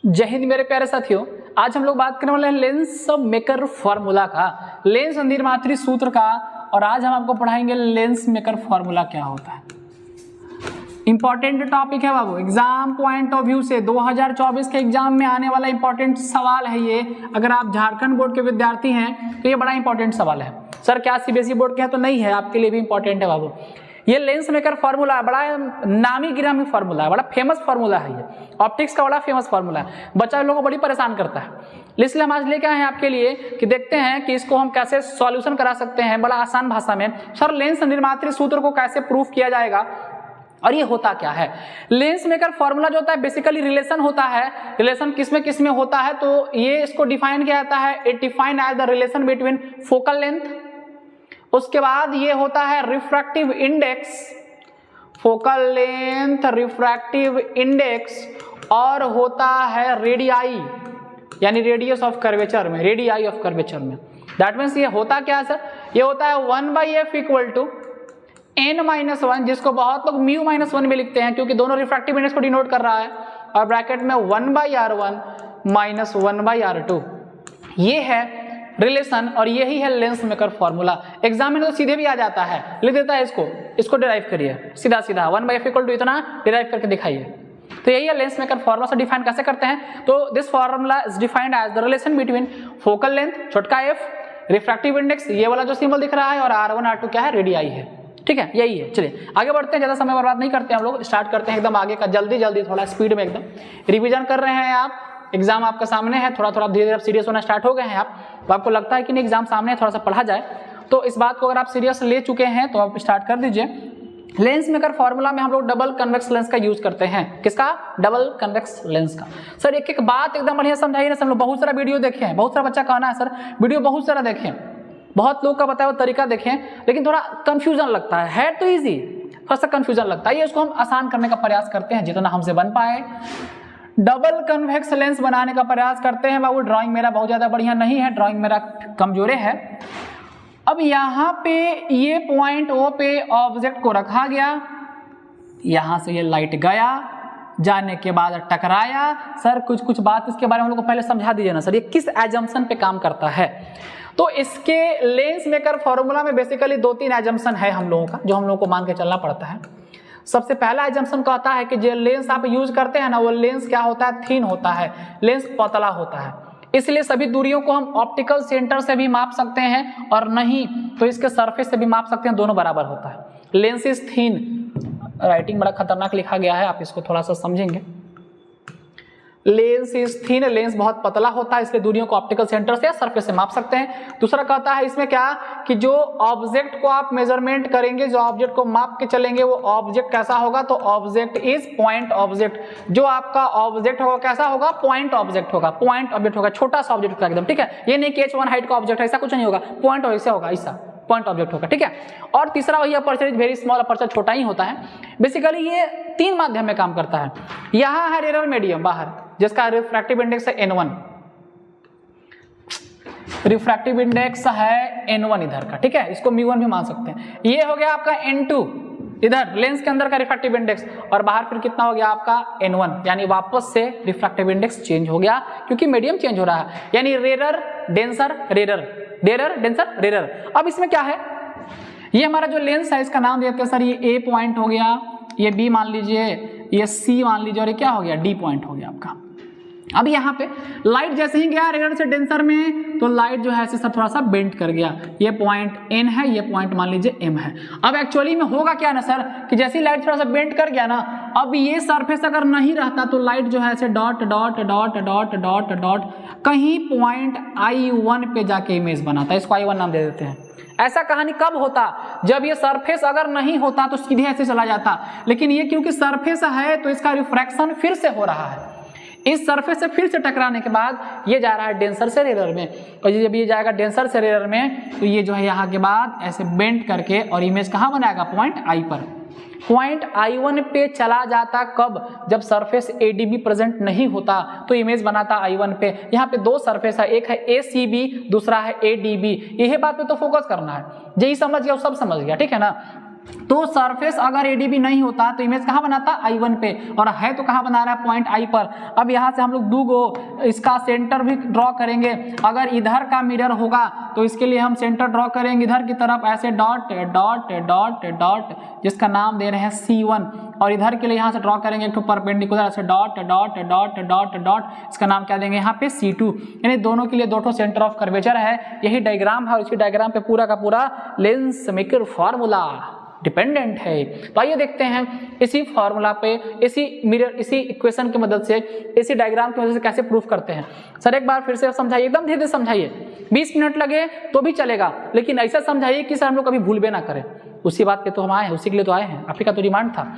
जय हिंद मेरे प्यारे साथियों, आज हम लोग बात करने वाले हैं लेंस मेकर फॉर्मूला का, लेंस निर्मात्री सूत्र का। और आज हम आपको पढ़ाएंगे लेंस मेकर फॉर्मूला क्या होता है। इंपॉर्टेंट टॉपिक है बाबू, एग्जाम पॉइंट ऑफ व्यू से 2024 के एग्जाम में आने वाला इंपॉर्टेंट सवाल है ये। अगर आप झारखंड बोर्ड के विद्यार्थी हैं तो ये बड़ा इंपॉर्टेंट सवाल है। सर क्या सीबीएसई बोर्ड के हैं तो नहीं है, आपके लिए भी इंपॉर्टेंट है बाबू। ये लेंस मेकर फॉर्मूला बड़ा नामी गिरामी फॉर्मूला है, बड़ा फेमस फॉर्मूला है, ये ऑप्टिक्स का बड़ा फेमस फॉर्मूला है, बच्चा लोगों को बड़ी परेशान करता है। इसलिए हम आज लेके आए हैं आपके लिए कि देखते हैं कि इसको हम कैसे सॉल्यूशन करा सकते हैं बड़ा आसान भाषा में। सर लेंस निर्मात्री सूत्र को कैसे प्रूफ किया जाएगा और ये होता क्या है। लेंस मेकर फॉर्मूला जो होता है बेसिकली रिलेशन होता है। रिलेशन किस में होता है तो ये इसको डिफाइन किया जाता है, it define as the relation between focal length, उसके बाद ये होता है refractive index, focal length, refractive index, और होता है रेडियाई यानी रेडियस ऑफ कर्वेचर में, रेडियाई ऑफ कर्वेचर में। दैट मीन्स ये होता क्या है सर, ये होता है 1/f इक्वल टू n-1, जिसको बहुत लोग μ-1 में लिखते हैं क्योंकि दोनों रिफ्रैक्टिव इंडेक्स को डिनोट कर रहा है, और ब्रैकेट में 1/r1 माइनस 1/r2। ये है रिलेशन और यही है लेंस मेकर फॉर्मूला। एग्जाम में तो सीधे भी आ जाता है, लिख देता है इसको डिराइव करिए सीधा 1/f इक्वल टू इतना डिराइव करके दिखाइए। तो यही है लेंस मेकर फॉर्मूला। से डिफाइन कैसे करते हैं तो this formula is defined as the relation between focal length छोटका f, रिफ्रैक्टिव इंडेक्स ये वाला जो सिंबल दिख रहा है, और r1 r2 क्या है, रेडियाई है। ठीक है, यही है। चलिए आगे बढ़ते हैं, ज्यादा समय बर्बाद नहीं करते हम लोग, स्टार्ट करते हैं एकदम आगे का, जल्दी थोड़ा स्पीड में एकदम। रिवीजन कर रहे हैं आप, एग्जाम आपका सामने है, थोड़ा धीरे धीरे सीरियस होना स्टार्ट हो गए हैं आप। तो आपको लगता है कि नहीं एग्जाम सामने है, थोड़ा सा पढ़ा जाए, तो इस बात को अगर आप सीरियस ले चुके हैं तो आप स्टार्ट कर दीजिए। लेंस मेकर फॉर्मूला में हम लोग डबल कन्वेक्स लेंस का यूज करते हैं। किसका? डबल कन्वेक्स लेंस का। सर एक बात एकदम बढ़िया समझाइए ना, सब लोग बहुत सारा वीडियो देखे हैं, बहुत सारा बच्चा कहना है सर वीडियो बहुत सारा देखें, बहुत लोग का बताया हुआ तरीका देखें, लेकिन थोड़ा कंफ्यूजन लगता है तो ईजी, थोड़ा सा कंफ्यूजन लगता है। ये इसको हम आसान करने का प्रयास करते हैं जितना हमसे बन पाए। डबल कन्वेक्स लेंस बनाने का प्रयास करते हैं बाबू। ड्राइंग मेरा बहुत ज्यादा बढ़िया नहीं है, ड्राइंग मेरा कमजोरे है। अब यहाँ पे ये पॉइंट O पे ऑब्जेक्ट को रखा गया, यहां से ये लाइट गया, जाने के बाद टकराया। सर कुछ बात इसके बारे में हम लोग को पहले समझा दीजिए ना सर, ये किस एजम्पशन पे काम करता है। तो इसके लेंस मेकर फॉर्मूला में बेसिकली 2-3 एजम्पशन है हम लोगों का, जो हम लोगों को मान के चलना पड़ता है। सबसे पहला एजम्पशन कहता है कि जो लेंस आप यूज करते हैं ना, वो लेंस क्या होता है, थिन होता है, लेंस पतला होता है। इसलिए सभी दूरियों को हम ऑप्टिकल सेंटर से भी माप सकते हैं, और नहीं तो इसके सरफेस से भी माप सकते हैं, दोनों बराबर होता है। लेंस इज थिन, राइटिंग बड़ा खतरनाक लिखा गया है, आप इसको थोड़ा सा समझेंगे। लेंस इज थिन, लेंस बहुत पतला होता है, इसलिए दूरियों को ऑप्टिकल सेंटर से या सरफेस से माप सकते हैं। दूसरा कहता है इसमें क्या कि जो ऑब्जेक्ट को आप मेजरमेंट करेंगे, जो ऑब्जेक्ट को माप के चलेंगे, वो ऑब्जेक्ट कैसा होगा, तो ऑब्जेक्ट इज पॉइंट ऑब्जेक्ट। जो आपका ऑब्जेक्ट होगा कैसा होगा, पॉइंट ऑब्जेक्ट होगा, पॉइंट ऑब्जेक्ट होगा, छोटा सा ऑब्जेक्ट होगा एकदम। ठीक है, ये नहीं कि h1 हाइट का ऑब्जेक्ट है, ऐसा कुछ नहीं होगा, पॉइंट ऐसा होगा, ऐसा पॉइंट ऑब्जेक्ट होगा। ठीक है, और तीसरा वही aperture is very small, aperture छोटा ही होता है। बेसिकली ये 3 माध्यम में काम करता है। यहाँ है रेरर मीडियम बाहर, जिसका रिफ्रैक्टिव इंडेक्स है n1, रिफ्रैक्टिव इंडेक्स है n1 इधर का। ठीक है, इसको μ1 भी मान सकते हैं। ये हो गया आपका n2 इधर लेंस के अंदर का रिफ्रैक्टिव इंडेक्स, और बाहर फिर कितना हो गया आपका n1, यानी वापस से रिफ्रैक्टिव इंडेक्स चेंज हो गया क्योंकि मीडियम चेंज हो रहा है, यानी rarer denser rarer, rarer denser rarer. अब इसमें क्या है, ये हमारा जो लेंस है इसका नाम देते हैं सर, ये A पॉइंट हो गया, ये B मान लीजिए, ये C मान लीजिए, और ये क्या हो गया, D पॉइंट हो गया आपका। अब यहाँ पे लाइट जैसे ही गया रेडर से डेंसर में, तो लाइट जो है ऐसे सब थोड़ा सा बेंड कर गया। ये पॉइंट N है, ये पॉइंट मान लीजिए M है। अब एक्चुअली में होगा क्या ना सर कि जैसे ही लाइट थोड़ा सा बेंड कर गया ना, अब ये सरफेस अगर नहीं रहता तो लाइट जो है ऐसे dot dot dot dot dot dot कहीं पॉइंट I1 पे जाके इमेज बनाता है, इसको I1 नाम दे देते हैं। ऐसा कहानी कब होता, जब ये सरफेस अगर नहीं होता तो सीधे ऐसे चला जाता, लेकिन ये क्योंकि सरफेस है तो इसका रिफ्रैक्शन फिर से हो रहा है। इस सरफेस से फिर से टकराने के बाद ये जा रहा है डेंसर से रेरर में, और जब ये जाएगा डेंसर से रेरर में तो ये जो है यहाँ के बाद ऐसे बेंड करके और इमेज कहाँ बनाएगा, पॉइंट I पर। पॉइंट I1 पे चला जाता कब, जब सरफेस ADB प्रेजेंट नहीं होता तो इमेज बनाता I1 पे। यहाँ पे 2 सरफेस है, एक है ACB, दूसरा है ADB। यही बात पे तो फोकस करना है, यही समझ गया, सब समझ गया। ठीक है ना, तो सरफेस अगर एडीबी नहीं होता तो इमेज कहाँ बनाता I1 पे, और है तो कहाँ बना रहा है पॉइंट I पर। अब यहाँ से हम लोग दो गो इसका सेंटर भी ड्रॉ करेंगे। अगर इधर का मिरर होगा तो इसके लिए हम सेंटर ड्रॉ करेंगे इधर की तरफ ऐसे डॉट डॉट डॉट डॉट, जिसका नाम दे रहे हैं C1, और इधर के लिए यहाँ से ड्रॉ करेंगे एक तो परपेंडिकुलर ऐसे dot dot dot dot dot, इसका नाम क्या देंगे यहाँ पे C2। यानी दोनों के लिए दो सेंटर ऑफ कर्वेचर है। यही डायग्राम है और इसी डायग्राम पे पूरा का पूरा लेंस मेकर फॉर्मूला डिपेंडेंट है। तो आइए देखते हैं इसी फॉर्मूला पे, इसी मिरर, इसी इक्वेशन की मदद से, इसी डायग्राम की मदद से कैसे प्रूफ करते हैं। सर एक बार फिर से समझाइए, एकदम धीरे धीरे समझाइए, 20 मिनट लगे तो भी चलेगा, लेकिन ऐसा समझाइए कि सर हम लोग कभी भूल भी ना करें। उसी बात पे तो हम आए हैं, उसी के लिए तो आए हैं, आप ही का तो डिमांड था।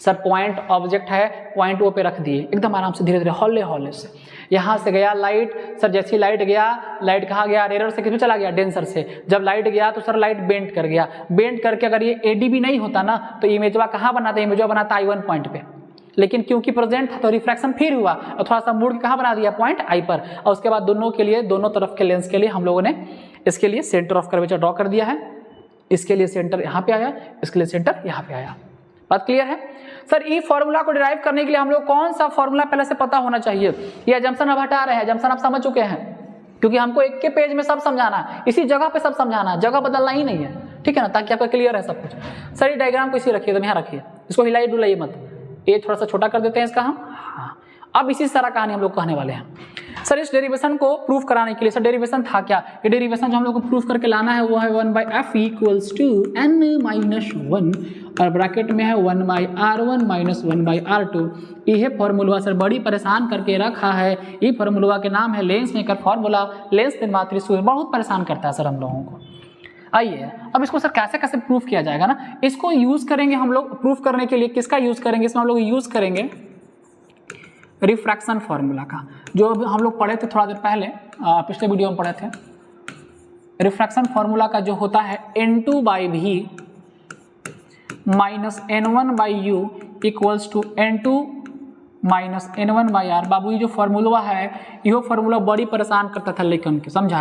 सर पॉइंट ऑब्जेक्ट है, पॉइंट ओ पे रख दिए एकदम आराम से, धीरे धीरे हौले हौले से। यहाँ से गया लाइट, सर जैसी लाइट गया, लाइट कहाँ गया, रेडर से किसमें चला गया, डेंसर से। जब लाइट गया तो सर लाइट बेंड कर गया, बेंड करके अगर ये एडीबी नहीं होता ना तो इमेजवा कहाँ बनाता, इमेजवा बनाता I1 पॉइंट पे, लेकिन क्योंकि प्रेजेंट था तो रिफ्रैक्शन फिर हुआ और थोड़ा सा मुड़ के कहाँ बना दिया, पॉइंट I पर। और उसके बाद दोनों के लिए, दोनों तरफ के लेंस के लिए हम लोगों ने इसके लिए सेंटर ऑफ कर्वेचर ड्रॉ कर दिया है। इसके लिए सेंटर यहाँ पे आया, इसके लिए सेंटर यहाँ पे आया। बात क्लियर है। सर ई फॉर्मूला को डिराइव करने के लिए हम लोग कौन सा फॉर्मूला पहले से पता होना चाहिए। ये अजम्पशन अब हटा रहे हैं, अजम्पशन आप समझ चुके हैं, क्योंकि हमको एक के पेज में सब समझाना है, इसी जगह पे सब समझाना है, जगह बदलना ही नहीं है, ठीक है ना, ताकि आपको क्लियर है सब कुछ। सर ये डायग्राम को इसी रखिए, तो यहाँ रखिए, इसको हिलाइए डुलाइए मत, ये थोड़ा सा छोटा कर देते हैं इसका हम। हाँ, अब इसी सारा कहानी हम लोग कहने वाले हैं। सर इस डेरिवेशन को प्रूफ कराने के लिए, सर डेरिवेशन था क्या, ये डेरिवेशन जो हम लोग को प्रूफ करके लाना है वो है 1/f इक्वल्स टू n-1, और ब्रैकेट में है 1/r1 माइनस 1/r2। यह फॉर्मूला सर बड़ी परेशान करके रखा है। ये फॉर्मूला के नाम है लेंस मेकर फॉर्मूला, लेंस निर्मात्री सूत्र, बहुत परेशान करता है सर हम लोगों को। आइए अब इसको सर कैसे कैसे प्रूफ किया जाएगा ना, इसको यूज करेंगे हम लोग प्रूफ करने के लिए। किसका यूज करेंगे, इसमें हम लोग यूज करेंगे रिफ्रैक्शन फॉर्मूला का, जो हम लोग पढ़े थे थोड़ा देर पहले, पिछले वीडियो में पढ़े थे। रिफ्रैक्शन फॉर्मूला का जो होता है n2/v minus n1/u equals to n2 minus n1/r। बाबू ये जो फॉर्मूला है, ये फॉर्मूला बड़ी परेशान करता था लेखन के, समझा।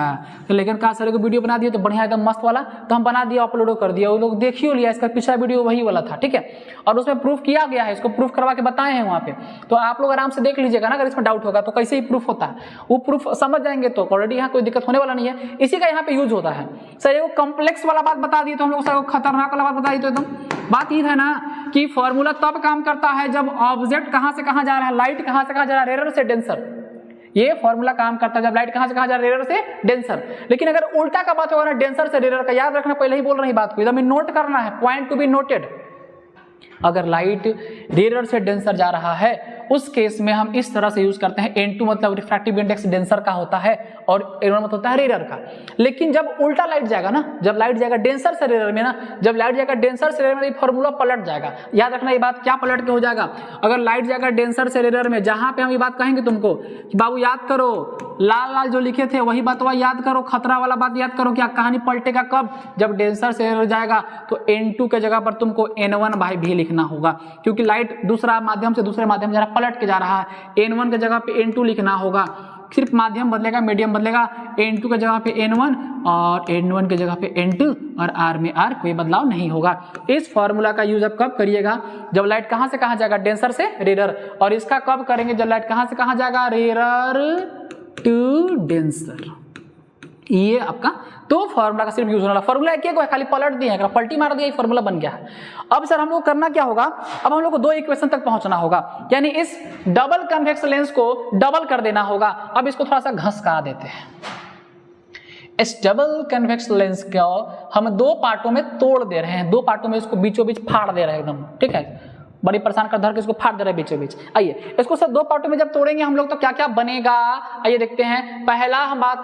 तो लेखन का सर को वीडियो बना दिया तो बढ़िया एकदम मस्त वाला, तो हम बना दिया, अपलोड कर दिया, वो लोग देखियो लिया, इसका पिछला वीडियो वही वाला था, ठीक है, और उसमें प्रूफ किया गया है, इसको प्रूफ करवा के बताए हैं वहाँ पे, तो आप लोग आराम से देख लीजिएगा ना। अगर इसमें डाउट होगा तो कैसे ही प्रूफ होता है, वो प्रूफ समझ जाएंगे तो ऑलरेडी यहाँ कोई दिक्कत होने वाला नहीं है। इसी का यहाँ पे यूज होता है। सर ये कॉम्प्लेक्स वाला बात बता दी तो हम लोग सर खतरनाक वाला बात बता दी, तो एकदम बात ये है ना कि फॉर्मूला तब काम करता है जब ऑब्जेक्ट कहाँ से कहाँ जा रहा है, लाइट कहाँ से कहाँ जा रहा है, रेडर से डेंसर। ये फॉर्मूला काम करता है जब लाइट कहाँ से कहाँ जा रहा है, रेडर से डेंसर। लेकिन अगर उल्टा का बात होगा ना, डेंसर से रेडर का, याद रखना, पहले ही बोल रही बात को एकदम नोट करना है, पॉइंट टू बी नोटेड। अगर लाइट रेडर से डेंसर जा रहा है उस केस में हम इस तरह से यूज करते हैं, n2 मतलब रिफ्रैक्टिव इंडेक्स डेंसर का होता है और n1 मतलब होता है रेडर का। लेकिन जब उल्टा लाइट जाएगा ना, जब लाइट जाएगा डेंसर से रेडर में ना, जब लाइट जाएगा डेंसर से रेडर में, ये फॉर्मूला पलट जाएगा। याद रखना ये बात, क्या पलट के हो जाएगा, अगर लाइट जाएगा डेंसर से रेडर में, जहां पे हम ये बात कहेंगे तुमको कि बाबू याद करो, लाल लाल जो लिखे थे वही बात याद करो, खतरा वाला बात याद करो, क्या कहानी पलटेगा कब, जब डेंसर से रेडर जाएगा तो n2 के जगह पर तुमको n1/v लिखना होगा, क्योंकि लाइट दूसरा माध्यम से दूसरे माध्यम जरा पलट के जा रहा है। n1 के जगह पे n2 लिखना होगा, सिर्फ माध्यम बदलेगा, मीडियम बदलेगा, n2 के जगह पे n1 और n1 के जगह पे n2 और r में r, कोई बदलाव नहीं होगा। इस फॉर्मूला का यूज अब कब करिएगा, जब लाइट कहां से कहां जाएगा, डेंसर से रेडर, और इसका कब करेंगे जब लाइट कहां से कहां जाएगा, रेडर टू डेंसर। ये आपका तो फॉर्मूला का सिर्फ यूज होने वाला, फॉर्मूला एक है, खाली पलट दिए हैं, पलटी मार दिया, फॉर्मूला बन गया है। अब सर हम लोग करना क्या होगा, अब हम लोग को दो इक्वेशन तक पहुंचना होगा, यानी इस डबल कन्वेक्स लेंस को डबल कर देना होगा। अब इसको थोड़ा सा घसका देते हैं। इस डबल कन्वेक्स लेंस को हम दो पार्टों में तोड़ दे रहे हैं, दो पार्टों में इसको बीचों बीच फाड़ दे रहे हैं एकदम, ठीक है, बड़ी परेशान कर धर के इसको फाड़ दे रहे हैं बीचों बीच। आइए इसको सब दो पार्टों में जब तोड़ेंगे हम लोग तो क्या क्या बनेगा, आइए देखते हैं। पहला हम बात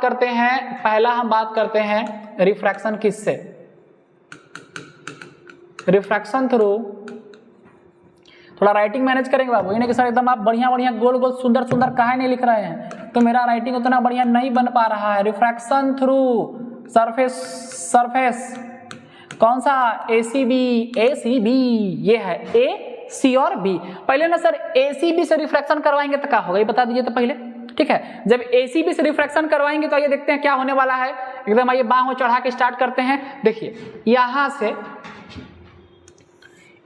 करते हैं रिफ्रैक्शन किससे, रिफ्रैक्शन थ्रू। थोड़ा राइटिंग मैनेज करेंगे बाबू, ये नहीं कि सर एकदम आप बढ़िया बढ़िया गोल गोल सुंदर सुंदर काहे नहीं लिख रहे हैं, तो मेरा राइटिंग उतना बढ़िया नहीं बन पा रहा है। रिफ्रैक्शन थ्रू सरफेस कौन सा, ACB, ये है A, C और B। पहले ना सर ACB से रिफ्रैक्शन करवाएंगे तो क्या होगा, ये बता दीजिए तो पहले, ठीक है। जब ACB से रिफ्रैक्शन करवाएंगे तो ये देखते हैं क्या होने वाला है, एकदम आइए बाहों चढ़ा के स्टार्ट करते हैं। देखिए यहाँ से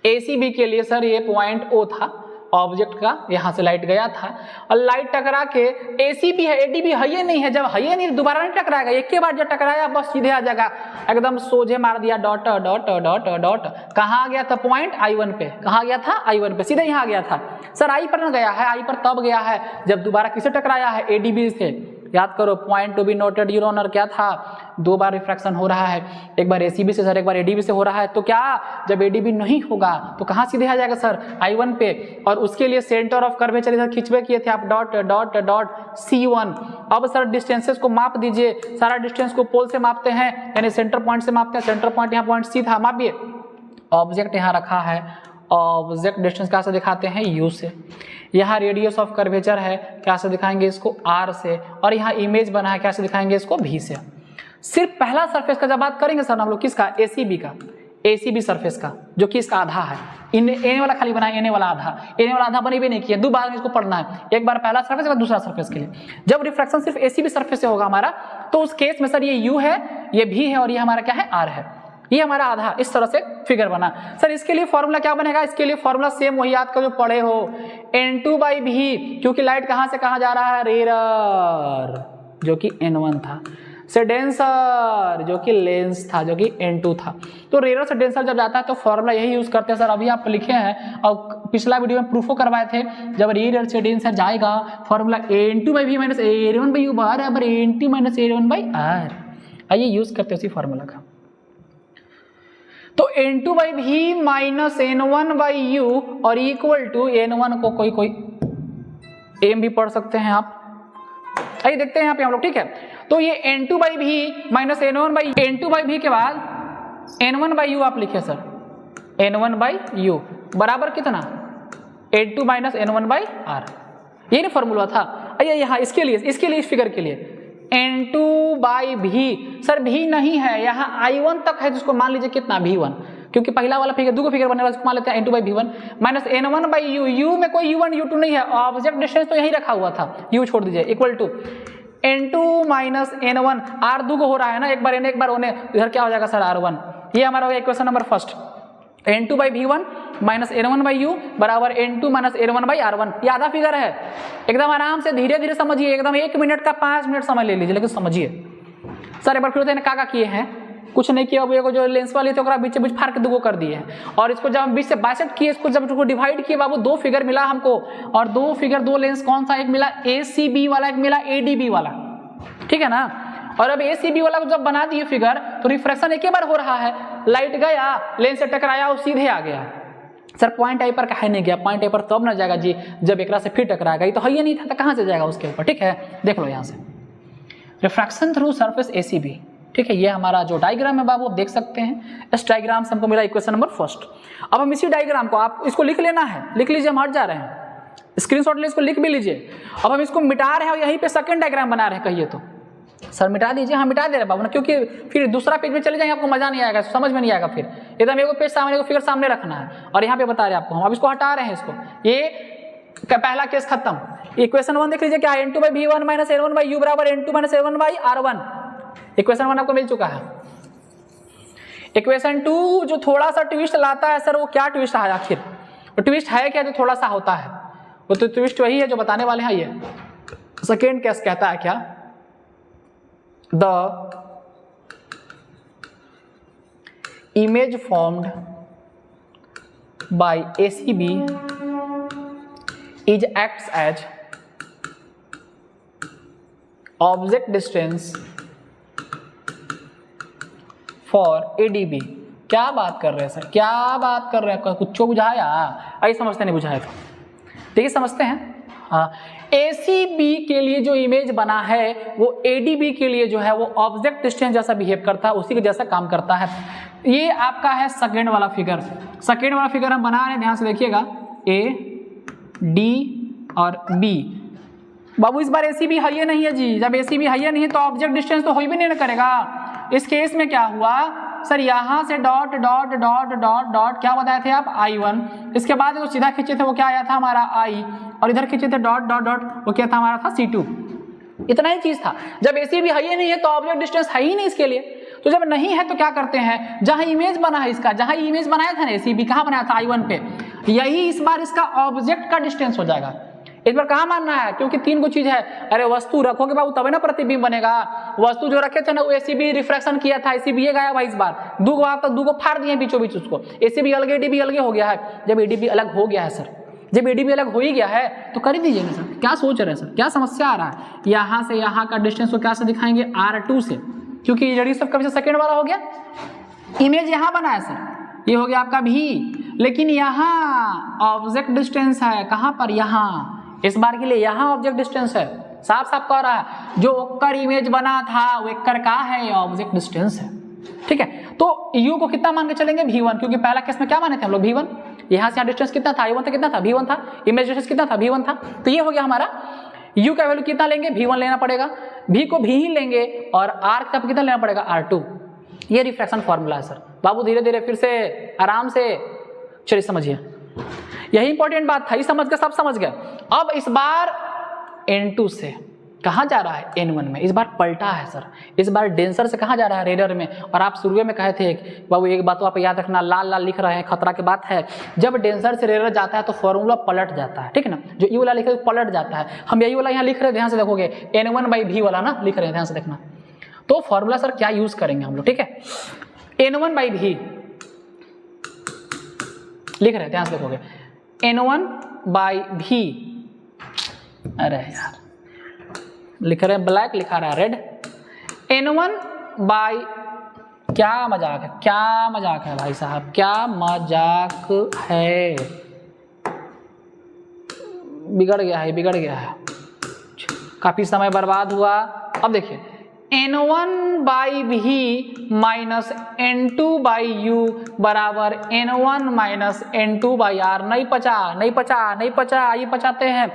ACB के लिए सर ये पॉइंट O था ऑब्जेक्ट का, यहाँ से लाइट गया था और लाइट टकरा के ACB है, ADB है ये नहीं है, जब है ये नहीं दोबारा नहीं टकराएगा, एक के बाद जब टकराया बस सीधे आ जाएगा, एकदम सोझे मार दिया डॉट डॉट डॉट डॉट। कहाँ आ गया था पॉइंट I1 पे, कहाँ गया था I1 पे, सीधे यहाँ गया था सर। I पर न गया है, I पर तब गया है जब दोबारा किसे टकराया है, ADB से। याद करो point to be noted your honour क्या था, 2 बार रिफ्रैक्शन हो रहा है, एक बार ACB से सर, एक बार ADB से हो रहा है। तो क्या जब ADB नहीं होगा तो कहाँ सीधे आ जाएगा सर, I1 पे। और उसके लिए सेंटर ऑफ कर्वेचर इधर खिंचवे किए थे आप डॉट डॉट डॉट C1। अब सर डिस्टेंसेस को माप दीजिए, सारा डिस्टेंस को पोल से मापते हैं, यानी सेंटर पॉइंट से मापते हैं। सेंटर पॉइंट यहाँ पॉइंट C था, मापिए। ऑब्जेक्ट यहाँ रखा है, ऑब्जेक्ट डिस्टेंस क्या से दिखाते हैं, U से। यहाँ रेडियस ऑफ कर्वेचर है, क्या से दिखाएंगे इसको, R से। और यहाँ इमेज बना है, क्या से दिखाएंगे इसको, V से। सिर्फ पहला सरफेस का जब बात करेंगे सर हम लोग, किसका, ACB का, ACB सरफेस का, जो कि इसका आधा है। एने वाला खाली बना है, एने वाला आधा, एने वाला आधा बने भी नहीं किया, 2 बार में इसको पढ़ना है, एक बार पहला सरफेस, एक बार दूसरा सरफेस के लिए। जब रिफ्रैक्शन सिर्फ ACB सरफेस से होगा हमारा, तो उस केस में सर ये U है, ये V है और ये हमारा क्या है, R है। ये हमारा आधा, इस तरह से फिगर बना। सर इसके लिए फॉर्मूला क्या बनेगा, इसके लिए फॉर्मूला सेम वही याद कर जो पढ़े हो, N2/V, क्योंकि लाइट कहाँ से कहाँ जा रहा है, रेयर जो कि N1 था, से डेंसर जो कि लेंस था, जो कि N2 था। तो रेयर से डेंसर जब जाता है तो फॉर्मूला यही यूज करते हैं सर। अभी आप लिखे हैं और पिछला वीडियो में प्रूफो करवाए थे, जब रेयर से डेंसर जाएगा फॉर्मूला N2/V - A1/U बराबर N2 - A1/R। आइए यूज करते हैं उसी फॉर्मूला का। तो N2/V - N1/U और इक्वल टू N1 को कोई एम भी पढ़ सकते हैं आप। आइए देखते हैं यहाँ पे हम लोग, ठीक है। तो ये N2/V - N1/U के बाद N1/U आप लिखे सर, N1/U बराबर कितना, N2 - N1/R। ये नहीं फॉर्मूला था। आइए यहाँ इसके लिए इस फिगर के लिए N2/V, सर V नहीं है, यहाँ I1 तक है, जिसको मान लीजिए कितना, V1, क्योंकि पहला वाला फिगर 2 फिगर बनने वाला, मान लेते हैं N2/V1 माइनस N1/U। U में कोई U1 U2 नहीं है, ऑब्जेक्ट डिस्टेंस तो यही रखा हुआ था, U छोड़ दीजिए, equal to N2 - N1। R 2 हो रहा है ना, एक बार N एक बार होने, इधर क्या हो जाएगा सर, R1। ये हमारा हो गया equation number first. N2/V1 - N1/U बराबर N2 - N1/R1। ये आधा फिगर है, एकदम आराम से धीरे धीरे समझिए, एकदम 1 मिनट का 5 मिनट समय ले लीजिए, लेकिन समझिए। सर एक बार फिर का किए हैं, कुछ नहीं किया, वो जो लेंस वाली थी बीच बीच फाड़ के 2 कर दिए हैं। और इसको जब हम बीच से बाइसेक्ट किए, इसको जब डिवाइड किए बाबू, 2 फिगर मिला हमको, और 2 फिगर 2 लेंस कौन सा, एक मिला ACB वाला, एक मिला ADB वाला, ठीक है ना। और अब ACB वाला को जब बना दिए फिगर, तो रिफ्रैक्शन एक ही बार हो रहा है, लाइट गया, लेंस से टकराया और सीधे आ गया। सर पॉइंट आई पर काहे नहीं गया, पॉइंट आई पर तब ना जाएगा जी जब एक से फिर टकराएगा, ये तो है ही नहीं था, तो कहाँ से जाएगा उसके ऊपर, ठीक है। देख लो यहाँ से रिफ्रैक्शन थ्रू सरफेस ACB, ठीक है। ये हमारा जो डायग्राम है बाबू आप देख सकते हैं, इस डायग्राम से हमको मिला इक्वेशन नंबर फर्स्ट। अब हम इसी डायग्राम को, आप इसको लिख लेना है, लिख लीजिए, हम हट जा रहे हैं, स्क्रीनशॉट ले, इसको लिख भी लीजिए। अब हम इसको मिटा रहे हैं और यहीं पे सेकंड डायग्राम बना रहे हैं, कहिए तो सर मिटा दीजिए। हाँ मिटा दे रहे बाबू ना, क्योंकि फिर दूसरा पेज में चले जाएंगे, आपको मजा नहीं आएगा, समझ में नहीं आएगा। फिर एकदम एगो पेज सामने, एगो फिगर सामने रखना है, और यहाँ पे बता रहे हैं आपको हम। अब इसको हटा रहे हैं, इसको, ये पहला केस खत्म। इक्वेशन 1 देख लीजिए क्या, N2/V1 - N1/U बराबर N2 - N1/R1। इक्वेशन 1 आपको मिल चुका है। इक्वेशन 2 जो थोड़ा सा ट्विस्ट लाता है सर, वो क्या ट्विस्ट है आखिर, वो ट्विस्ट है क्या जो थोड़ा सा होता है, वो तो ट्विस्ट वही है जो बताने वाले हैं। ये सेकेंड केस कहता है क्या, the image formed by ACB is acts as object distance for ADB। क्या बात कर रहे हैं सर, क्या बात कर रहे हैं, कुछ बुझाया, आइए समझते नहीं बुझाया तो, ठीक है समझते हैं। हाँ, ACB के लिए जो इमेज बना है वो ADB के लिए जो है वो ऑब्जेक्ट डिस्टेंस जैसा बिहेव करता है, उसी के जैसा काम करता है। ये आपका है सेकेंड वाला फिगर। सेकेंड वाला फिगर हम बना रहे हैं, ध्यान से देखिएगा, A, D और B। बाबू इस बार ACB है नहीं है जी, जब ACB है नहीं है तो ऑब्जेक्ट डिस्टेंस तो हो भी नहीं करेगा। इस केस में क्या हुआ सर, यहाँ से dot dot dot dot dot क्या बताए थे आप, I1, इसके बाद वो सीधा खींचे थे वो क्या आया था हमारा I, और इधर खींचे थे डॉट डॉट डॉट, वो क्या था हमारा था C2। इतना ही चीज था। जब ACB है ही नहीं है तो ऑब्जेक्ट डिस्टेंस है ही नहीं इसके लिए, तो जब नहीं है तो क्या करते हैं, जहां इमेज बना है इसका, जहां इमेज बनाया था ना एसीबी, कहां बनाया था I1 पे, यही इस बार इसका ऑब्जेक्ट का डिस्टेंस हो जाएगा। इस बार कहां मानना है, क्योंकि तीन को चीज है, अरे वस्तु रखोगे बाबू तभी ना प्रतिबिंब बनेगा। वस्तु जो रखे थे ना वो एसीबी रिफ्रैक्शन किया था, एसीबी ये गायब है इस बार, दो को फाड़ दिए बीचों बीच उसको, एसीबी अलग एडीबी अलग हो गया है। जब एडीबी अलग हो गया है सर, जब एडीबी अलग हो ही गया है तो कर ही दीजिए ना सर, क्या सोच रहे हैं सर, क्या समस्या आ रहा है। यहाँ से यहाँ का डिस्टेंस को क्या से दिखाएंगे, R2 से, क्योंकि रेडियस ऑफ कर्वेचर सेकंड वाला हो गया, इमेज यहाँ बना है सर, ये हो गया आपका भी, लेकिन यहाँ ऑब्जेक्ट डिस्टेंस है कहाँ पर, यहाँ, इस बार के लिए यहाँ ऑब्जेक्ट डिस्टेंस है, साफ साफ कह रहा है जो ओकर इमेज बना था वो एकर का है, ऑब्जेक्ट डिस्टेंस है। ठीक है, तो u को कितना मान के चलेंगे, v1, क्योंकि पहला केस में क्या माने थे हम लोग, v1, यहाँ से यहाँ डिस्टेंस कितना था, I1 था, कितना था, v1 था, इमेज डिस्टेंस कितना था, v1 था, तो ये हो गया हमारा u का वैल्यू कितना लेंगे, v1 लेना पड़ेगा, v को v ही लेंगे और r का कितना लेना पड़ेगा, R2। ये रिफ्रैक्शन फॉर्मूला है सर। बाबू धीरे धीरे फिर से आराम से चलिए समझिए, यही इंपॉर्टेंट बात था, ये समझ गए, सब समझ गए। अब इस बार N2 से कहाँ जा रहा है, N1 में, इस बार पलटा है सर, इस बार डेंसर से कहाँ जा रहा है, रेडर में। और आप शुरू में कहे थे बाबू एक बात तो आप याद रखना, लाल लाल लिख रहे हैं, खतरा की बात है, जब डेंसर से रेडर जाता है तो फॉर्मूला पलट जाता है, ठीक है ना, जो ई वाला लिखे पलट जाता है। हम यही वाला यहाँ लिख रहे हैं, ध्यान से देखोगे, N1/V वाला ना लिख रहे हैं, ध्यान से देखना। तो फॉर्मूला सर क्या यूज करेंगे हम लोग, ठीक है, N1/V लिख रहे हैं, ध्यान से देखोगे, N1/V, अरे यार लिख रहे हैं ब्लैक, लिखा रहा है रेड, N1 क्या मजाक है, क्या मजाक है भाई साहब, क्या मजाक है, बिगड़ गया है, बिगड़ गया है, काफी समय बर्बाद हुआ। अब देखिए N1/V माइनस N2/U बराबर N1 माइनस N2/R। नहीं पचा, नहीं पचा, नहीं पचा, आइए पचाते हैं।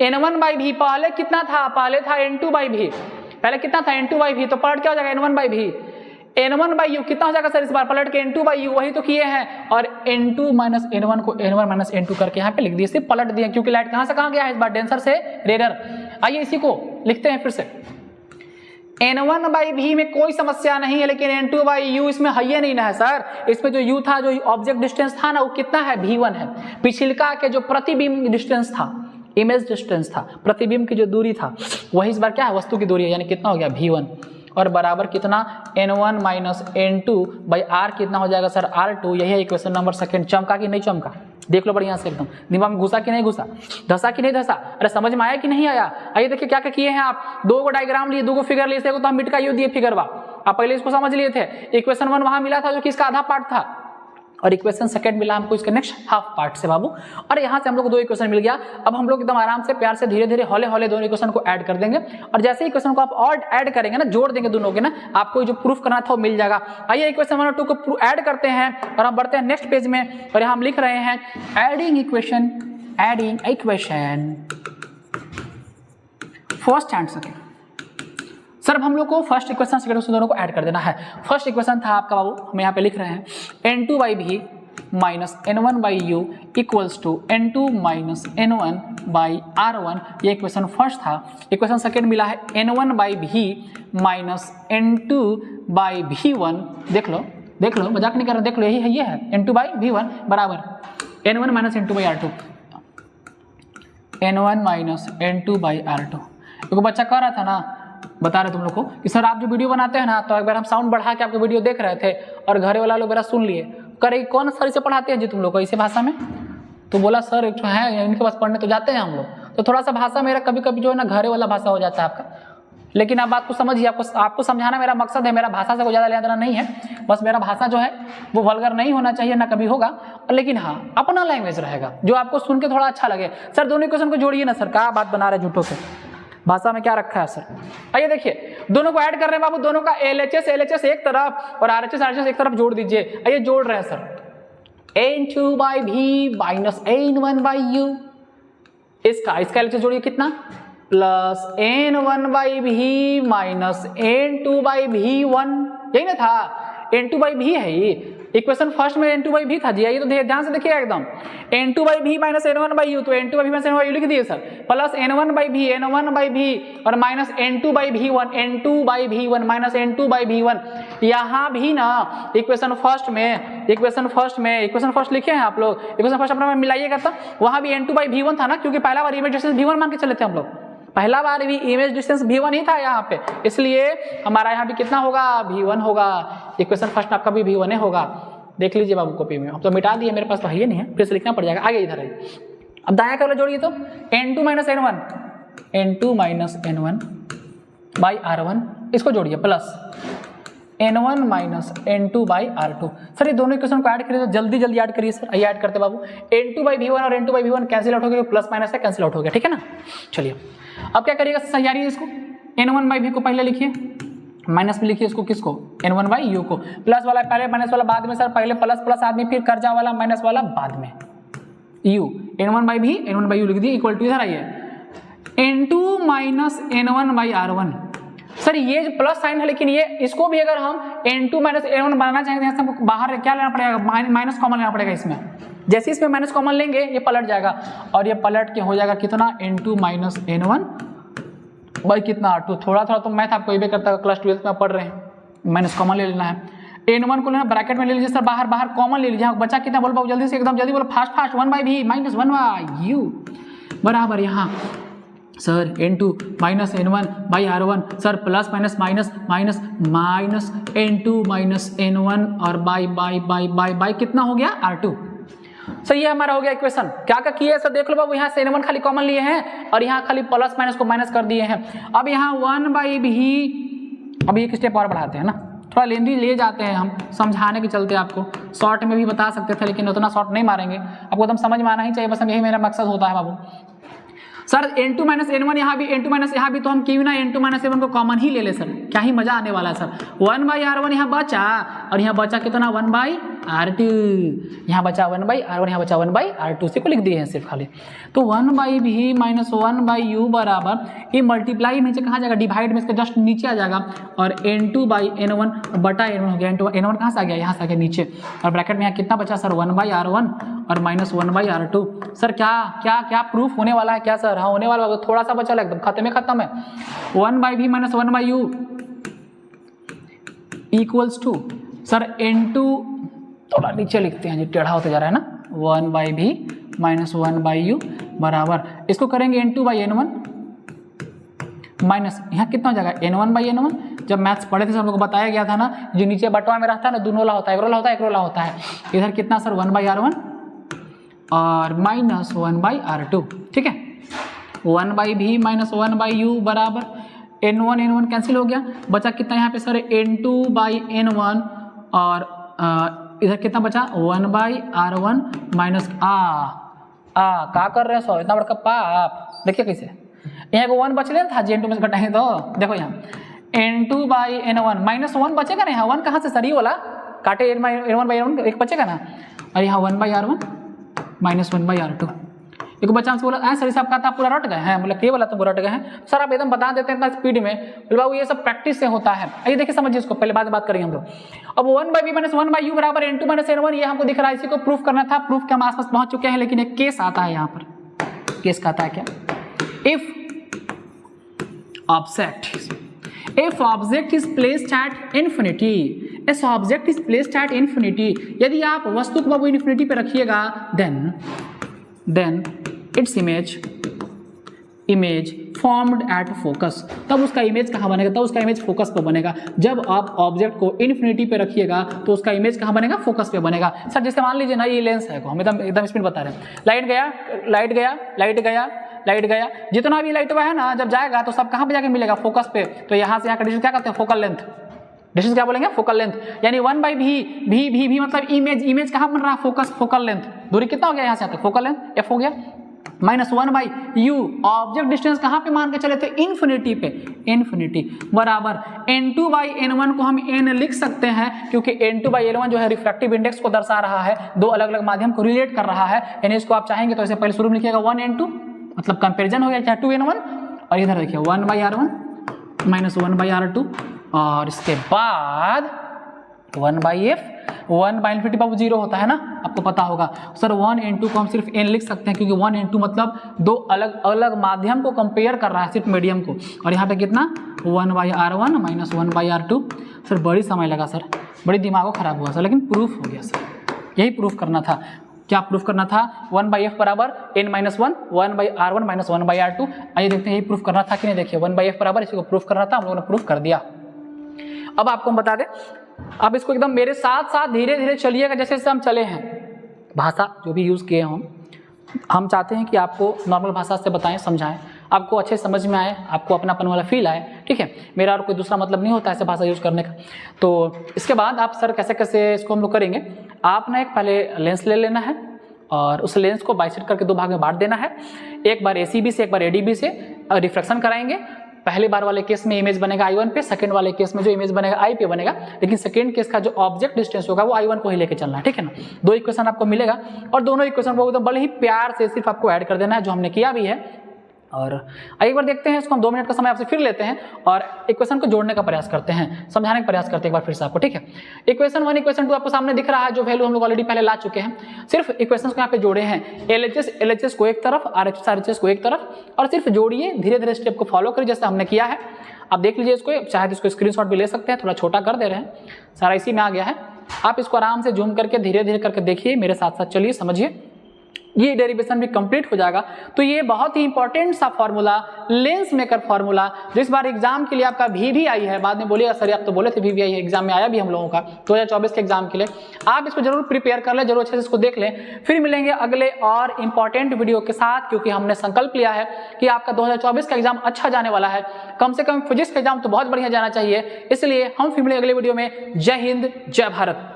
N1/V पहले कितना था, पहले था N2/V, पहले कितना था N2/V, तो पलट क्या हो जाएगा N1/V, N1/U कितना हो जाएगा सर, इस बार पलट के N2/U, वही तो किए हैं, और N2 माइनस N1 को N1 माइनस N2 करके यहाँ पे लिख दिए, सिर्फ पलट दिए, क्योंकि लाइट कहाँ से कहाँ गया है इस बार, डेंसर से रेडर। आइए इसी को लिखते हैं फिर से, N1/V में कोई समस्या नहीं है, लेकिन N2/U इसमें है ही नहीं ना है सर, इसमें जो U था, जो ऑब्जेक्ट डिस्टेंस था ना, वो कितना है, V1 है। पिछिलका के जो प्रतिबिंब डिस्टेंस था, इमेज डिस्टेंस था, प्रतिबिंब की जो दूरी था, वही इस बार क्या है, वस्तु की दूरी है, यानी कितना हो गया V1, और बराबर कितना N1 माइनस N2/R कितना हो जाएगा सर, R2। यही है इक्वेशन नंबर सेकंड। चमका कि नहीं चमका, देख लो बढ़िया से, एकदम दिमाग में घुसा कि नहीं घुसा, धसा कि नहीं धसा, अरे समझ में आया कि नहीं आया। आइए देखिए क्या क्या किए हैं आप, दो को डायग्राम लिए, दो को फिगर लिए, तो हम मिटका दिए फिगर बा, आप पहले इसको समझ लिए थे। इक्वेशन 1 वहां मिला था जो कि इसका आधा पार्ट था, और इक्वेशन सेकंड मिला हमको इसका नेक्स्ट हाफ पार्ट से बाबू, और यहाँ से हम लोग को दो इक्वेशन मिल गया। अब हम लोग एकदम आराम से प्यार से धीरे धीरे हौले हौले दोनों इक्वेशन को ऐड कर देंगे, और जैसे इक्वेशन को आप और ऐड करेंगे ना, जोड़ देंगे दोनों के ना, आपको जो प्रूफ करना था वो मिल जाएगा। आइए इक्वेशन 1 और 2 को ऐड करते हैं और हम बढ़ते हैं नेक्स्ट पेज में, और यहाँ हम लिख रहे हैं adding equation first and second. Sir अब हम लोग को फर्स्ट इक्वेशन सेकंड इक्वेशन दोनों को ऐड कर देना है। फर्स्ट इक्वेशन था आपका बाबू, हम यहाँ पे लिख रहे हैं N2/V minus N1/U equals to N2 minus N1/R1, ये इक्वेशन फर्स्ट था। इक्वेशन सेकंड मिला है N1/V माइनस N2/V1, देख लो मजाक नहीं कर रहा, देख लो यही है, ये है N2/V1 बराबर N1 minus N2/R2, N1 minus N2/R2। देखो बच्चा कह रहा था ना, बता रहे तुम लोग को कि सर आप जो वीडियो बनाते हैं ना, तो एक बार हम साउंड बढ़ा के आपके वीडियो देख रहे थे और घरे वाला लोग मेरा सुन लिए, करे कौन सर से पढ़ाते हैं जी तुम लोग को इसी भाषा में, तो बोला सर एक है इनके पास पढ़ने तो जाते हैं हम लोग, तो थोड़ा सा भाषा मेरा कभी कभी जो है ना घरे वाला भाषा हो जाता है आपका, लेकिन आप बात को समझिए, आपको समझाना मेरा मकसद है, मेरा भाषा से कोई ज़्यादा लेना नहीं है, बस मेरा भाषा जो है वो वल्गर नहीं होना चाहिए, ना कभी होगा, लेकिन हाँ अपना लैंग्वेज रहेगा जो आपको सुन के थोड़ा अच्छा लगे। सर दोनों क्वेश्चन को जोड़िए ना सर, क्या बात बना रहे झूठों से, भाषा में क्या रखा है सर। आइए देखिए दोनों को ऐड कर रहे हैं बाबू, दोनों का LHS एक तरफ और RHS एक तरफ जोड़ दीजिए। आइए जोड़ रहे हैं सर, N2/V माइनस N1/U, इसका LHS जोड़िए कितना, प्लस N1/V माइनस N2/V1, यही ना था, N2/V है ये, इक्वेशन फर्स्ट में n2/v था जी, ये तो ध्यान से देखिए एकदम, n2/v माइनस n1/u, तो n2/v माइनस n1/u लिख दिए सर, प्लस n1/v और माइनस n2/v1 माइनस n2/v1। यहाँ भी ना इक्वेशन फर्स्ट लिखे हैं आप लोग, इक्वेशन फर्स्ट अपना मिलाइएगा तो वहाँ भी n2/v1 था ना, क्योंकि पहला बार इमेज डिस्टेंस v1 मान के चले थे हम लोग, पहला बार भी इमेज डिस्टेंस v1 ही था यहाँ पे, इसलिए हमारा यहाँ भी कितना होगा, v1 होगा। इक्वेशन फर्स्ट में आपका भी v1 होगा, देख लीजिए बाबू कॉपी में, अब तो मिटा दिए, मेरे पास तो है ही नहीं है, फिर से लिखना पड़ जाएगा। आगे इधर है, अब दाया का वाला जोड़िए तो n2 minus n1 by r1, इसको जोड़िए plus n1 minus n2/r2। Sir ये दोनों इक्वेशन को ऐड करिए तो जल्दी ऐड करिए सर, आइए ऐड करते बाबू, n2/v1 और n2/v1 कैंसिल आउट हो गया, प्लस माइनस है कैंसिल आउट हो गया, ठीक है ना। चलिए अब क्या करिएगा, सही इसको n1/v को पहले लिखिए, माइनस में लिखिए इसको, किसको, n1/u को, प्लस वाला पहले माइनस वाला बाद में सर, पहले प्लस आदमी फिर कर्जा वाला माइनस वाला बाद में, u n1/u लिख दिए, इक्वल टू इधर आइए n2 माइनस n1/r1। सर ये जो प्लस साइन है, लेकिन ये इसको भी अगर हम n2 माइनस n1 बनाना चाहेंगे तो हमको बाहर क्या लेना पड़ेगा, माइनस कॉमन लेना पड़ेगा इसमें, जैसे इसमें माइनस कॉमन लेंगे ये पलट जाएगा, और ये पलट के हो जाएगा कितना, n2 माइनस n1 बाई कितना r2। थोड़ा तो मैथ आपको ये करता है, क्लास 12 में पढ़ रहे हैं, माइनस कॉमन ले लेना है, n1 को लेना ब्रैकेट में ले लीजिए सर, बाहर कॉमन ले लीजिए, बचा कितना बोल पाओ जल्दी से, एकदम जल्दी बोलो, फास्ट 1/v माइनस 1/u बराबर यहाँ sir n2 minus n1 by r1, sir plus minus n2 minus n1 और बाई कितना हो गया r2। सर ये हमारा हो गया इक्वेशन, क्या किया सर, देख लो बाबू, यहाँ से n1 खाली कॉमन लिए हैं और यहाँ खाली प्लस माइनस को माइनस कर दिए हैं। अब यहाँ 1/v, अब एक स्टेप और बढ़ाते हैं ना, थोड़ा लेंदी ले जाते हैं हम, समझाने के चलते आपको शॉर्ट में भी बता सकते थे, लेकिन उतना शॉर्ट नहीं मारेंगे, आपको एकदम समझ में आना ही चाहिए, बस यही मेरा मकसद होता है बाबू। सर n2 माइनस n1 यहाँ भी, n2 माइनस यहाँ भी, तो हम क्यों ना n2 माइनस n1 को कॉमन ही ले ले सर, क्या ही मजा आने वाला है सर। 1/r1 यहाँ बचा, और यहाँ बचा कितना 1/r2, यहाँ बचा 1/r1, यहाँ बचा 1/r2, से को लिख दिए हैं सिर्फ खाली। तो 1/v माइनस 1/u बराबर, ये मल्टीप्लाई में से कहाँ जाएगा, डिवाइड में इसके जस्ट नीचे आ जाएगा, और n2/n1 बटा n1 हो गया, n1 कहाँ से आ गया, यहाँ से आ गया नीचे, और ब्रैकेट में यहाँ कितना बचा सर 1/r1 और माइनस 1/r2। सर क्या प्रूफ होने वाला है क्या सर, हाँ होने वाला, थोड़ा सा बचा एकदम खत्म है। 1/v minus 1/u equals to sir n2, थोड़ा नीचे लिखते हैं जी, टेढ़ा होते जा रहा है ना, 1/v माइनस 1/u बराबर, इसको करेंगे n2/n1 माइनस यहाँ कितना हो जाएगा n1/n1। जब मैथ्स पढ़े थे सब लोग को बताया गया था ना, जो नीचे बटवा में रहता है ना, दोनों वाला होता है, एक रोला होता है, इधर कितना सर 1/r1 और माइनस 1/r2, ठीक है। 1/v माइनस 1/u बराबर n1 कैंसिल हो गया, बचा कितना यहाँ पे सर n2/n1 और इधर कितना बचा 1/r1 माइनस क्या कर रहे हैं सो, इतना बड़का पाप, देखिए कैसे यहाँ को 1 बच लेना था जी, n2 में से घटाएंगे तो देखो यहाँ n2/n1 माइनस 1 बचेगा ना, यहाँ 1 कहाँ से सर, ये वाला काटे n1/n1 एक बचेगा ना, और यहाँ 1/r1 माइनस 1/r2, एक बच्चा बोला सर साहब कहा था पूरा रट गए हैं, बोला क्या बोला तुम रट गए हैं सर, आप एकदम बता देते हैं इतना स्पीड में, बोले बाबू ये सब प्रैक्टिस से होता है। आइए देखिए समझिए इसको, पहले बात करेंगे हम लोग। अब 1/v माइनस 1/u बराबर n2 माइनस n1, ये हमको दिख रहा है, इसी को प्रूफ करना था, प्रूफ के हम आसपास पहुंच चुके हैं, लेकिन एक केस आता है यहाँ पर, केस का आता है क्या, if object is placed at infinity, यदि आप वस्तु को बाबू इन्फिनिटी पे रखिएगा, then its image formed at focus, तब उसका इमेज कहाँ बनेगा, तब उसका इमेज फोकस पे बनेगा। जब आप ऑब्जेक्ट को इन्फिनिटी पे रखिएगा तो उसका इमेज कहाँ बनेगा, फोकस पे बनेगा। सर जैसे मान लीजिए ना ये लेंस है, हम एकदम स्पीड बता रहे हैं, लाइट गया, जितना भी लाइट हुआ है ना, जब जाएगा तो सब कहाँ पे जाके मिलेगा, फोकस पे। तो यहाँ से यहाँ का डिस्टेंस क्या करते हैं, फोकल लेंथ, डिस्टेंस क्या बोलेंगे, फोकल लेंथ, यानी 1/v मतलब इमेज कहाँ बन रहा है, फोकस, फोकल लेंथ, दूरी कितना हो गया यहाँ से यहाँ तक, फोकल लेंथ f हो गया, माइनस 1/u ऑब्जेक्ट डिस्टेंस कहाँ पे मान के चले थे, इन्फिनिटी पे, इन्फिनिटी बराबर n2/n1 को हम n लिख सकते हैं, क्योंकि n2/n1 जो है रिफ्रैक्टिव इंडेक्स को दर्शा रहा है, दो अलग अलग माध्यम को रिलेट कर रहा है, यानी इसको आप चाहेंगे तो इसे पहले शुरू में लिखिएगा 1n2, मतलब कंपेरिजन हो गया, चाहे 2n1, और इधर देखिए 1/r1 माइनस 1/r2, और इसके बाद 1/f 1 बाई इन्फिनिटी पावर 0 होता है ना, आपको पता होगा सर। 1 into को हम सिर्फ n लिख सकते हैं क्योंकि 1 into मतलब दो अलग अलग माध्यम को कंपेयर कर रहा है, सिर्फ मीडियम को। और यहाँ पे कितना 1/r1 माइनस 1/r2। सर बड़ी समय लगा सर, बड़ी दिमाग को खराब हुआ सर, लेकिन प्रूफ हो गया सर। यही प्रूफ करना था। क्या प्रूफ करना था? 1/f बराबर n minus 1 1/r1 minus 1/r2। आइए देखते हैं यही प्रूफ करना था कि नहीं। देखिए 1/f बराबर, इसी को प्रूफ करना था, हम लोगों ने प्रूफ कर दिया। अब आपको हम बता दें, आप इसको एकदम मेरे साथ साथ धीरे धीरे चलिएगा जैसे जैसे हम चले हैं। भाषा जो भी यूज़ किए हम चाहते हैं कि आपको नॉर्मल भाषा से बताएं, समझाएं, आपको अच्छे समझ में आए, आपको अपनापन वाला फील आए, ठीक है। मेरा और कोई दूसरा मतलब नहीं होता ऐसे भाषा यूज़ करने का। तो इसके बाद आप सर कैसे कैसे इसको हम लोग करेंगे, आप ना एक पहले लेंस ले लेना है और उस लेंस को बाइसेक्ट करके दो भाग में बांट देना है। एक बार ACB से, एक बार ADB से रिफ्रैक्शन कराएंगे। पहले बार वाले केस में इमेज बनेगा I1 पे, सेकंड वाले केस में जो इमेज बनेगा I पे बनेगा, लेकिन सेकंड केस का जो ऑब्जेक्ट डिस्टेंस होगा वो I1 को ही लेके चलना है, ठीक है ना। दो इक्वेशन आपको मिलेगा और दोनों इक्वेशन को एकदम बड़े ही प्यार से सिर्फ आपको ऐड कर देना है, जो हमने किया भी है। और एक बार देखते हैं इसको, हम 2 मिनट का समय आपसे फिर लेते हैं और इक्वेशन को जोड़ने का प्रयास करते हैं, समझाने का प्रयास करते हैं एक बार फिर से आपको, ठीक है। इक्वेशन 1 इक्वेशन 2 आपको सामने दिख रहा है, जो वैल्यू हम लोग ऑलरेडी पहले ला चुके हैं। सिर्फ इक्वेशंस को यहाँ पे जोड़े हैं, LHS को एक तरफ, RHS को एक तरफ, और सिर्फ जोड़िए, धीरे धीरे स्टेप को फॉलो करिए जैसे हमने किया है। आप देख लीजिए इसको, चाहे तो इसको स्क्रीनशॉट भी ले सकते हैं, थोड़ा छोटा कर दे रहे हैं, सारा इसी में आ गया है। आप इसको आराम से जूम करके धीरे धीरे करके देखिए, मेरे साथ साथ चलिए, समझिए। ये डेरिवेशन भी कंप्लीट हो जाएगा। तो ये बहुत ही इंपॉर्टेंट सा फॉर्मूला, लेंस मेकर फॉर्मूला, जिस बार एग्जाम के लिए आपका VVI है, बाद में बोलिएगा सर आप तो बोले थे VVI है, एग्जाम में आया भी हम लोगों का 2024 के एग्जाम के लिए। आप इसको जरूर प्रिपेयर कर लें, जरूर अच्छे से इसको देख लें। फिर मिलेंगे अगले और इंपॉर्टेंट वीडियो के साथ, क्योंकि हमने संकल्प लिया है कि आपका 2024 का एग्जाम अच्छा जाने वाला है, कम से कम फिजिक्स का एग्जाम तो बहुत बढ़िया जाना चाहिए। इसलिए हम फिर मिलेंगे अगले वीडियो में। जय हिंद, जय भारत।